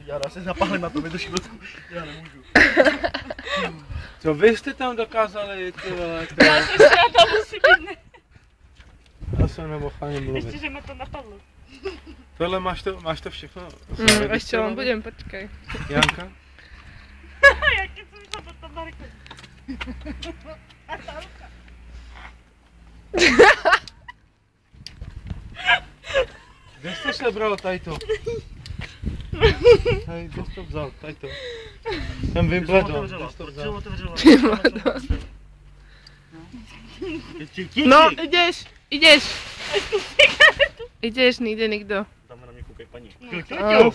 Já se zapálím na to, vydrž chvilku. Já nemůžu. Co vy jste tam dokázali, ty vole, Já jsem se tam musí být. Já jsem nemohl ani mluvit. Ještě, že mi to napadlo. Tohle máš to všechno? Ještě vám budem, počkej. Janka? Jak jsem šla do toho barku. A ta ruka. Kde jsi to sebral, tady to? Hej, kde jsi to vzal, tady to? Ten Wimbledon, kde jsi to vzal? No, ideš. Ideš, nejde nikdo. Tam na mě koukej paní. Oh.